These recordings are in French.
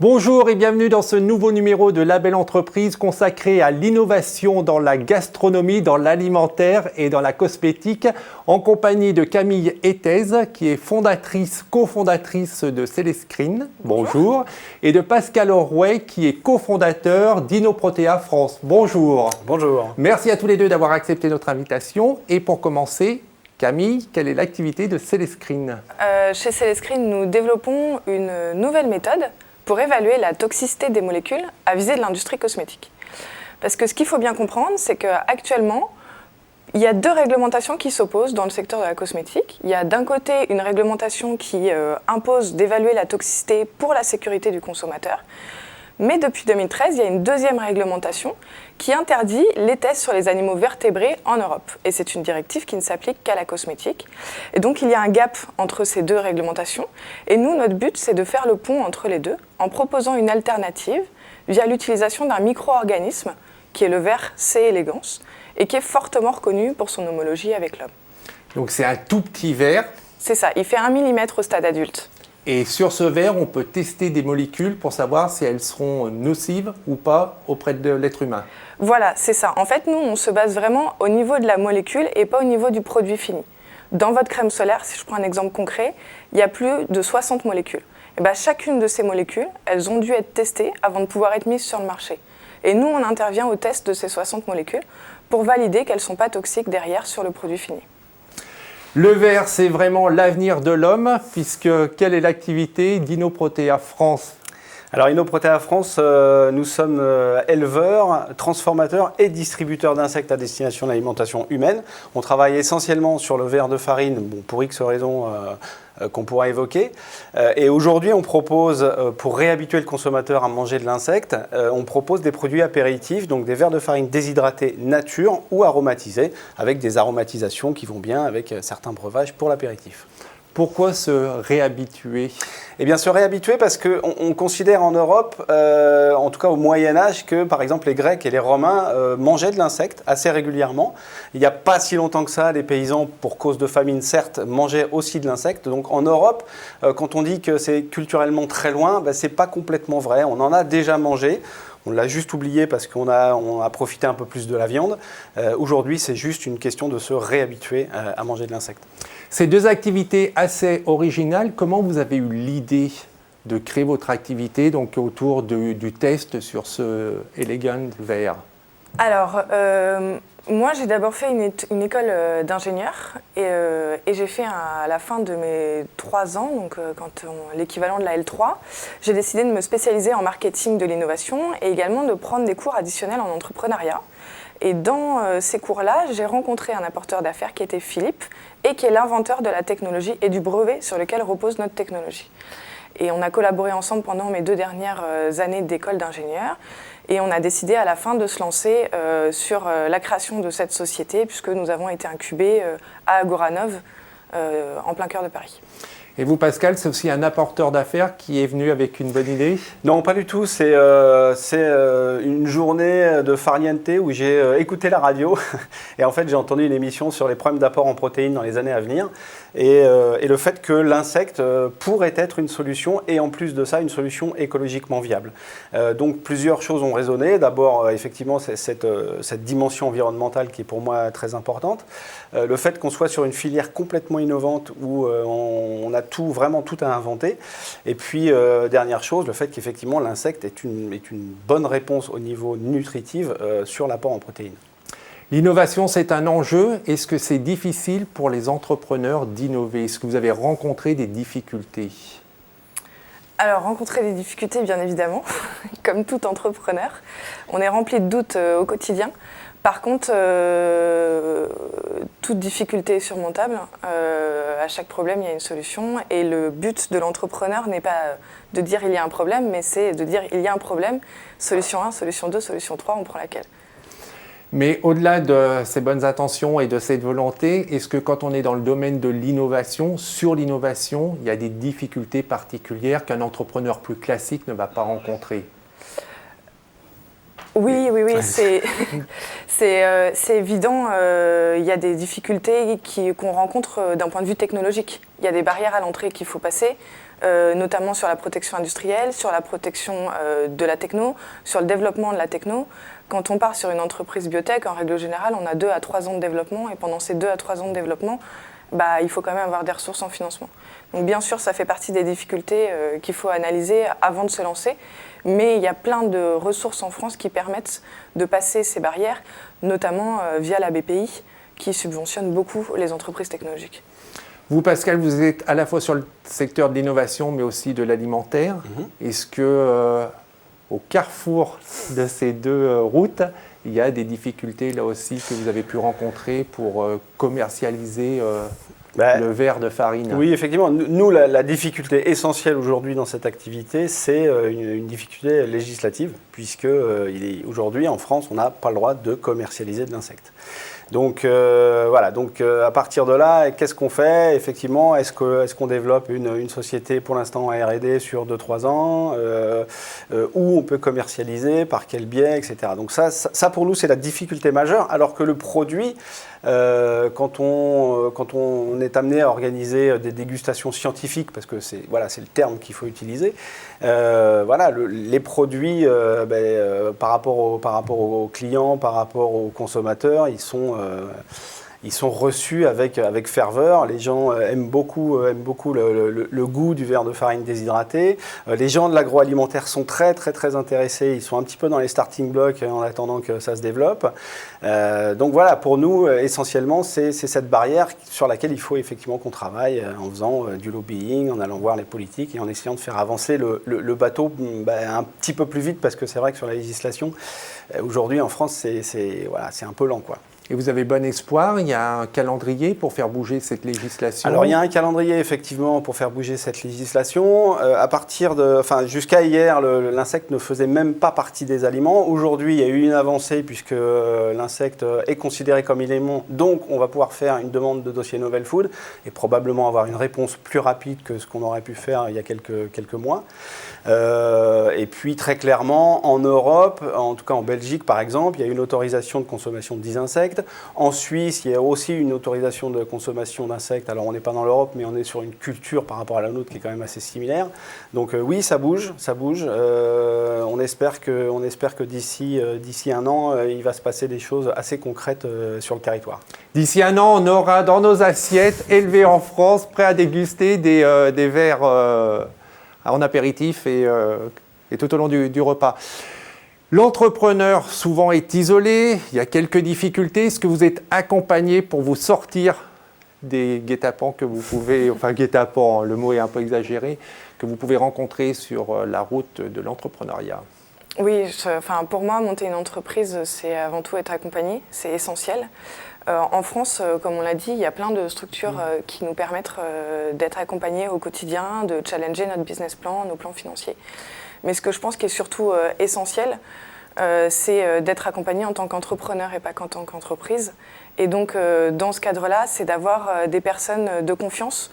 Bonjour et bienvenue dans ce nouveau numéro de La Belle Entreprise consacré à l'innovation dans la gastronomie, dans l'alimentaire et dans la cosmétique, en compagnie de Camille Etez, qui est cofondatrice de Célescreen. Bonjour. Et de Pascal Orway, qui est cofondateur d'Inoprotea France. Bonjour. Bonjour. Merci à tous les deux d'avoir accepté notre invitation. Et pour commencer, Camille, quelle est l'activité de Célescreen ? Chez Célescreen, nous développons une nouvelle méthode pour évaluer la toxicité des molécules à visée de l'industrie cosmétique. Parce que ce qu'il faut bien comprendre, c'est qu'actuellement, il y a deux réglementations qui s'opposent dans le secteur de la cosmétique. Il y a d'un côté une réglementation qui impose d'évaluer la toxicité pour la sécurité du consommateur. Mais depuis 2013, il y a une deuxième réglementation qui interdit les tests sur les animaux vertébrés en Europe. Et c'est une directive qui ne s'applique qu'à la cosmétique. Et donc, il y a un gap entre ces deux réglementations. Et nous, notre but, c'est de faire le pont entre les deux en proposant une alternative via l'utilisation d'un micro-organisme qui est le ver C. elegans et qui est fortement reconnu pour son homologie avec l'homme. Donc, c'est un tout petit ver. C'est ça, il fait 1 mm au stade adulte. Et sur ce verre, on peut tester des molécules pour savoir si elles seront nocives ou pas auprès de l'être humain. Voilà, c'est ça. En fait, nous, on se base vraiment au niveau de la molécule et pas au niveau du produit fini. Dans votre crème solaire, si je prends un exemple concret, il y a plus de 60 molécules. Et bien, chacune de ces molécules, elles ont dû être testées avant de pouvoir être mises sur le marché. Et nous, on intervient au test de ces 60 molécules pour valider qu'elles ne sont pas toxiques derrière sur le produit fini. Le ver, c'est vraiment l'avenir de l'homme, puisque quelle est l'activité d'Inoprotea France ? Alors Inoprotea France, nous sommes éleveurs, transformateurs et distributeurs d'insectes à destination de l'alimentation humaine. On travaille essentiellement sur le ver de farine, pour X raisons qu'on pourra évoquer. Et aujourd'hui, on propose, pour réhabituer le consommateur à manger de l'insecte, on propose des produits apéritifs, donc des vers de farine déshydratés nature ou aromatisés, avec des aromatisations qui vont bien avec certains breuvages pour l'apéritif. Pourquoi se réhabituer ? Eh bien, se réhabituer parce qu'on considère en Europe, en tout cas au Moyen-Âge, que par exemple les Grecs et les Romains mangeaient de l'insecte assez régulièrement. Il n'y a pas si longtemps que ça, les paysans, pour cause de famine certes, mangeaient aussi de l'insecte. Donc en Europe, quand on dit que c'est culturellement très loin, ce n'est pas complètement vrai. On en a déjà mangé. On l'a juste oublié parce qu'on a profité un peu plus de la viande. Aujourd'hui, c'est juste une question de se réhabituer à manger de l'insecte. Ces deux activités assez originales, comment vous avez eu l'idée de créer votre activité donc autour du test sur ce Elegant ver ? Alors, moi, j'ai d'abord fait une école d'ingénieur et j'ai fait à la fin de mes 3 ans, donc l'équivalent de la L3, j'ai décidé de me spécialiser en marketing de l'innovation et également de prendre des cours additionnels en entrepreneuriat. Et dans ces cours-là, j'ai rencontré un apporteur d'affaires qui était Philippe et qui est l'inventeur de la technologie et du brevet sur lequel repose notre technologie. Et on a collaboré ensemble pendant mes 2 dernières années d'école d'ingénieur. Et on a décidé à la fin de se lancer sur la création de cette société, puisque nous avons été incubés à Agoranov, en plein cœur de Paris. Et vous, Pascal, c'est aussi un apporteur d'affaires qui est venu avec une bonne idée ? Non, pas du tout. C'est une journée de farniente où j'ai écouté la radio et en fait j'ai entendu une émission sur les problèmes d'apport en protéines dans les années à venir et le fait que l'insecte pourrait être une solution et en plus de ça une solution écologiquement viable. Donc plusieurs choses ont résonné. D'abord, effectivement, c'est cette dimension environnementale qui est pour moi très importante. Le fait qu'on soit sur une filière complètement innovante où on a vraiment tout à inventer. Et puis, dernière chose, le fait qu'effectivement l'insecte est une bonne réponse au niveau nutritif sur l'apport en protéines. L'innovation, c'est un enjeu. Est-ce que c'est difficile pour les entrepreneurs d'innover ? Est-ce que vous avez rencontré des difficultés ? Alors, rencontrer des difficultés, bien évidemment, comme tout entrepreneur. On est rempli de doutes au quotidien. Par contre, toute difficulté est surmontable. À chaque problème, il y a une solution. Et le but de l'entrepreneur n'est pas de dire il y a un problème, mais c'est de dire il y a un problème. Solution 1, solution 2, solution 3, on prend laquelle ? Mais au-delà de ces bonnes intentions et de cette volonté, est-ce que quand on est dans le domaine de l'innovation, sur l'innovation, il y a des difficultés particulières qu'un entrepreneur plus classique ne va pas rencontrer ? Oui, c'est évident. Il y a des difficultés qu'on rencontre d'un point de vue technologique. Il y a des barrières à l'entrée qu'il faut passer, notamment sur la protection industrielle, sur la protection de la techno, sur le développement de la techno. Quand on part sur une entreprise biotech, en règle générale, on a 2 à 3 ans de développement, et pendant ces 2 à 3 ans de développement, il faut quand même avoir des ressources en financement. Donc bien sûr, ça fait partie des difficultés qu'il faut analyser avant de se lancer, mais il y a plein de ressources en France qui permettent de passer ces barrières, notamment via la BPI, qui subventionne beaucoup les entreprises technologiques. Vous, Pascal, vous êtes à la fois sur le secteur de l'innovation, mais aussi de l'alimentaire. Est-ce que, au carrefour de ces 2 routes, il y a des difficultés là aussi que vous avez pu rencontrer pour commercialiser le verre de farine? Oui, effectivement. Nous, la difficulté essentielle aujourd'hui dans cette activité, c'est une difficulté législative, puisque aujourd'hui, en France, on n'a pas le droit de commercialiser de l'insecte. Donc voilà, à partir de là, qu'est-ce qu'on fait? Effectivement, est-ce qu'on développe une société pour l'instant en R&D sur 2-3 ans, où on peut commercialiser, par quel biais, etc. Donc ça pour nous, c'est la difficulté majeure, alors que le produit, quand on est amené à organiser des dégustations scientifiques, parce que c'est le terme qu'il faut utiliser, les produits par rapport aux clients, par rapport aux consommateurs, ils sont reçus avec ferveur. Les gens aiment beaucoup le goût du verre de farine déshydraté. Les gens de l'agroalimentaire sont très très très intéressés. Ils sont un petit peu dans les starting blocks en attendant que ça se développe. Donc voilà, pour nous, essentiellement, c'est cette barrière sur laquelle il faut effectivement qu'on travaille en faisant du lobbying, en allant voir les politiques et en essayant de faire avancer le bateau un petit peu plus vite, parce que c'est vrai que sur la législation, aujourd'hui en France, c'est un peu lent, quoi. Et vous avez bon espoir? Il y a un calendrier pour faire bouger cette législation? Alors il y a un calendrier effectivement pour faire bouger cette législation. Jusqu'à hier, l'insecte ne faisait même pas partie des aliments. Aujourd'hui, il y a eu une avancée puisque l'insecte est considéré comme aliment. Donc on va pouvoir faire une demande de dossier Novel Food et probablement avoir une réponse plus rapide que ce qu'on aurait pu faire il y a quelques mois. Et puis très clairement, en Europe, en tout cas en Belgique par exemple, il y a une autorisation de consommation de 10 insectes. En Suisse, il y a aussi une autorisation de consommation d'insectes. Alors on n'est pas dans l'Europe, mais on est sur une culture par rapport à la nôtre qui est quand même assez similaire. Donc oui, ça bouge. On espère que d'ici 1 an, il va se passer des choses assez concrètes sur le territoire. D'ici 1 an, on aura dans nos assiettes, élevés en France, prêts à déguster des verres en apéritif et tout au long du repas. L'entrepreneur souvent est isolé, il y a quelques difficultés. Est-ce que vous êtes accompagné pour vous sortir des guet-apens que vous pouvez, guet-apens, le mot est un peu exagéré, que vous pouvez rencontrer sur la route de l'entrepreneuriat? Oui, pour moi, monter une entreprise, c'est avant tout être accompagné, c'est essentiel. En France, comme on l'a dit, il y a plein de structures qui nous permettent d'être accompagnés au quotidien, de challenger notre business plan, nos plans financiers. Mais ce que je pense qui est surtout essentiel, c'est d'être accompagné en tant qu'entrepreneur et pas qu'en tant qu'entreprise. Et donc, dans ce cadre-là, c'est d'avoir des personnes de confiance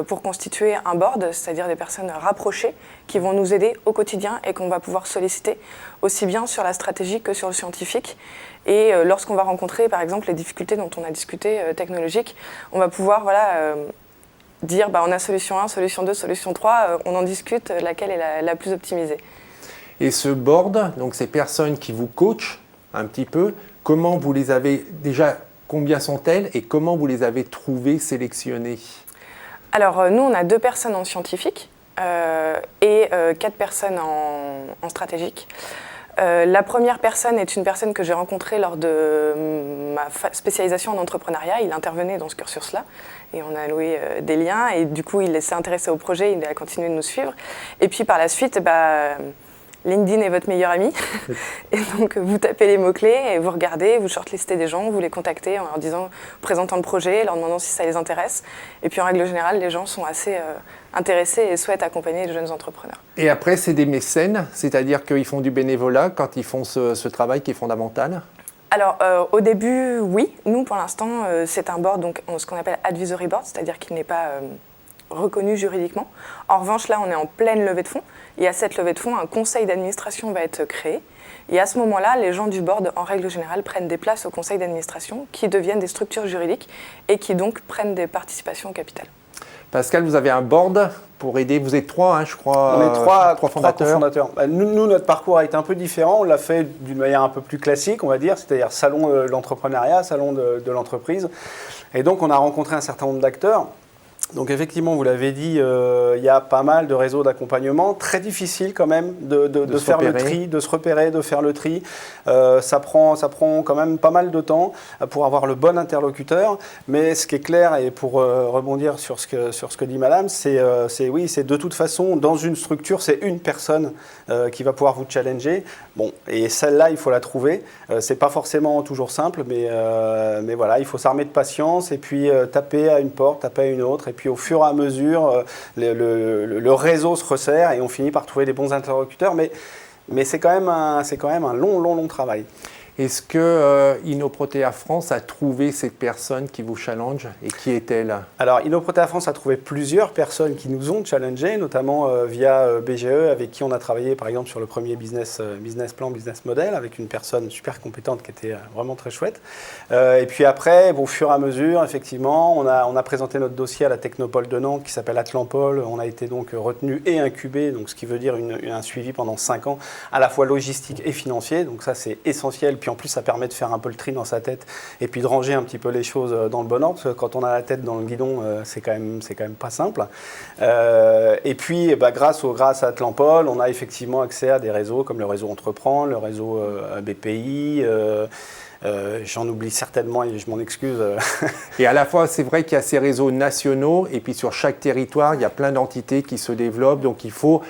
pour constituer un board, c'est-à-dire des personnes rapprochées qui vont nous aider au quotidien et qu'on va pouvoir solliciter aussi bien sur la stratégie que sur le scientifique. Et lorsqu'on va rencontrer, par exemple, les difficultés dont on a discuté technologiques, on va pouvoir dire on a solution 1, solution 2, solution 3, on en discute, laquelle est la plus optimisée. Et ce board, donc ces personnes qui vous coachent un petit peu, comment vous les avez déjà, combien sont-elles et comment vous les avez trouvées, sélectionnées? Alors nous, on a 2 personnes en scientifique et 4 personnes en stratégique. La première personne est une personne que j'ai rencontrée lors de ma spécialisation en entrepreneuriat. Il intervenait dans ce cursus-là et on a noué des liens. Et du coup, il s'est intéressé au projet, il a continué de nous suivre. Et puis par la suite, LinkedIn est votre meilleur ami. Et donc, vous tapez les mots-clés et vous regardez, vous shortlistez des gens, vous les contactez en leur disant, présentant le projet, leur demandant si ça les intéresse. Et puis, en règle générale, les gens sont assez intéressés et souhaitent accompagner les jeunes entrepreneurs. Et après, c'est des mécènes, c'est-à-dire qu'ils font du bénévolat quand ils font ce travail qui est fondamental? Alors, au début, oui. Nous, pour l'instant, c'est un board, donc ce qu'on appelle advisory board, c'est-à-dire qu'il n'est pas reconnu juridiquement. En revanche, là, on est en pleine levée de fonds. Et à cette levée de fonds, un conseil d'administration va être créé Et à ce moment-là, les gens du board, en règle générale, prennent des places au conseil d'administration qui deviennent des structures juridiques et qui donc prennent des participations au capital. Pascal, vous avez un board pour aider, vous êtes 3, je crois. On est trois fondateurs. cofondateurs. Nous, notre parcours a été un peu différent. On l'a fait d'une manière un peu plus classique, on va dire, c'est-à-dire salon de l'entrepreneuriat, salon de l'entreprise. Et donc, on a rencontré un certain nombre d'acteurs. Donc effectivement, vous l'avez dit, il y a pas mal de réseaux d'accompagnement. Très difficile quand même de faire le tri, de se repérer, de faire le tri. Ça prend quand même pas mal de temps pour avoir le bon interlocuteur. Mais ce qui est clair, et pour rebondir sur ce que dit Madame, c'est de toute façon, dans une structure, c'est une personne qui va pouvoir vous challenger. Bon, et celle-là, il faut la trouver. C'est pas forcément toujours simple, mais voilà, il faut s'armer de patience et puis taper à une porte, taper à une autre. Et puis au fur et à mesure, le réseau se resserre et on finit par trouver des bons interlocuteurs. Mais c'est quand même un long travail. Est-ce que Innoprotea France a trouvé cette personne qui vous challenge et qui est-elle? Alors, Innoprotea France a trouvé plusieurs personnes qui nous ont challengés, notamment via BGE, avec qui on a travaillé par exemple sur le premier business plan, business model, avec une personne super compétente qui était vraiment très chouette. Et puis après, au fur et à mesure, effectivement, on a présenté notre dossier à la Technopole de Nantes qui s'appelle Atlampol. On a été donc retenu et incubé, donc ce qui veut dire un suivi pendant 5 ans, à la fois logistique et financier. Donc ça, c'est essentiel. Puis en plus, ça permet de faire un peu le tri dans sa tête et puis de ranger un petit peu les choses dans le bon ordre. Parce que quand on a la tête dans le guidon, c'est quand même pas simple. Et puis, grâce à Atlampol, on a effectivement accès à des réseaux comme le réseau Entreprendre, le réseau BPI. J'en oublie certainement et je m'en excuse. Et à la fois, c'est vrai qu'il y a ces réseaux nationaux et puis sur chaque territoire, il y a plein d'entités qui se développent. Donc il faut...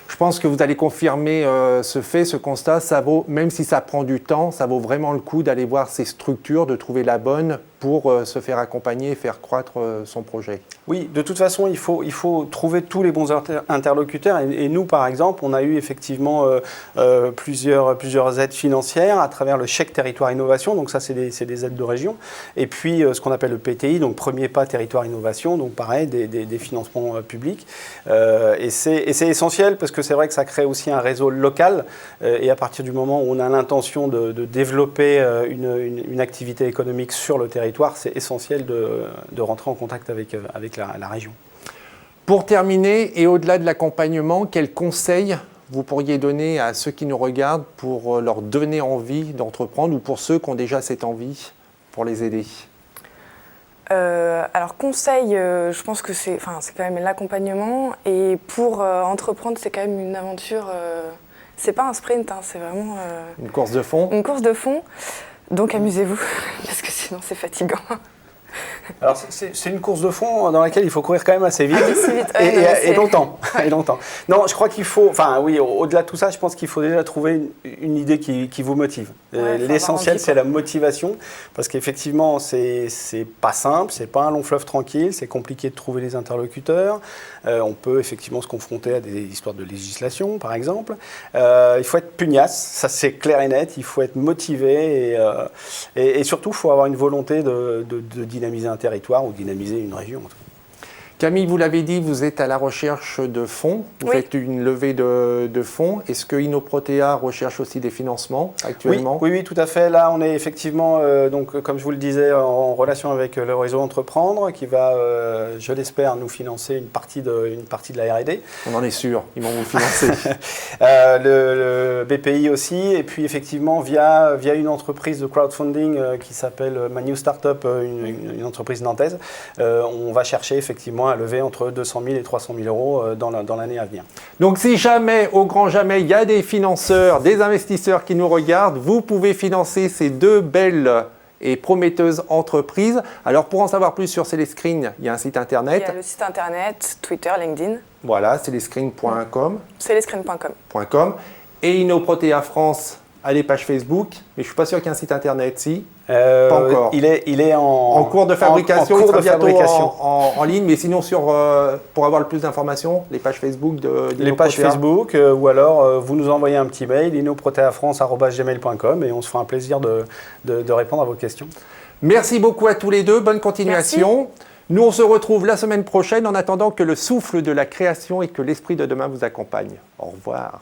Je pense que vous allez confirmer ce constat. Ça vaut, même si ça prend du temps, ça vaut vraiment le coup d'aller voir ces structures, de trouver la bonne pour se faire accompagner et faire croître son projet. Oui, de toute façon, il faut trouver tous les bons interlocuteurs. Et nous, par exemple, on a eu effectivement plusieurs aides financières à travers le chèque territoire innovation. Donc ça, c'est des aides de région. Et puis, ce qu'on appelle le PTI, donc premier pas territoire innovation. Donc pareil, des financements publics. Et c'est essentiel parce que c'est vrai que ça crée aussi un réseau local. Et à partir du moment où on a l'intention de développer une activité économique sur le territoire, c'est essentiel de rentrer en contact avec la région. Pour terminer, et au-delà de l'accompagnement, quels conseils vous pourriez donner à ceux qui nous regardent pour leur donner envie d'entreprendre ou pour ceux qui ont déjà cette envie, pour les aider? Alors conseil, je pense que c'est quand même l'accompagnement. Et pour entreprendre, c'est quand même une aventure. C'est pas un sprint, c'est vraiment... Une course de fond. Une course de fond. Donc amusez-vous, parce que sinon c'est fatigant. Alors c'est une course de fond dans laquelle il faut courir quand même assez vite, et longtemps. Non, je crois qu'il faut, au-delà de tout ça, je pense qu'il faut déjà trouver une idée qui vous motive. L'essentiel, c'est la motivation, parce qu'effectivement, c'est pas simple, c'est pas un long fleuve tranquille, c'est compliqué de trouver les interlocuteurs. On peut effectivement se confronter à des histoires de législation, par exemple. Il faut être pugnace, ça c'est clair et net. Il faut être motivé et surtout, il faut avoir une volonté de dynamiser un territoire ou dynamiser une région. Camille, vous l'avez dit, vous êtes à la recherche de fonds. Vous faites une levée de fonds. Est-ce que Innoprotea recherche aussi des financements actuellement? Oui, tout à fait. Là, on est effectivement, donc, comme je vous le disais, en relation avec le réseau Entreprendre, qui va, je l'espère, nous financer une partie de la R&D. On en est sûr, ils vont vous financer. Le BPI aussi, et puis effectivement, via une entreprise de crowdfunding qui s'appelle My New Startup, une entreprise nantaise, on va chercher effectivement à lever entre 200 000 et 300 000 euros dans l'année à venir. Donc si jamais, au grand jamais, il y a des financeurs, des investisseurs qui nous regardent, vous pouvez financer ces deux belles et prometteuses entreprises. Alors pour en savoir plus sur Célescreen, il y a un site internet. Il y a le site internet, Twitter, LinkedIn. Voilà, célescreen.com. Célescreen.com. Et Innoprotea France a des pages Facebook, mais je ne suis pas sûr qu'il y ait un site internet, si. Pas encore. Il est en cours de fabrication, en cours il sera de bientôt fabrication. En ligne, mais sinon pour avoir le plus d'informations, les pages Facebook les pages Facebook, ou alors vous nous envoyez un petit mail, innoproteafrance@gmail.com, et on se fera un plaisir de répondre à vos questions. Merci beaucoup à tous les deux, bonne continuation. Merci. Nous, on se retrouve la semaine prochaine en attendant que le souffle de la création et que l'esprit de demain vous accompagne. Au revoir.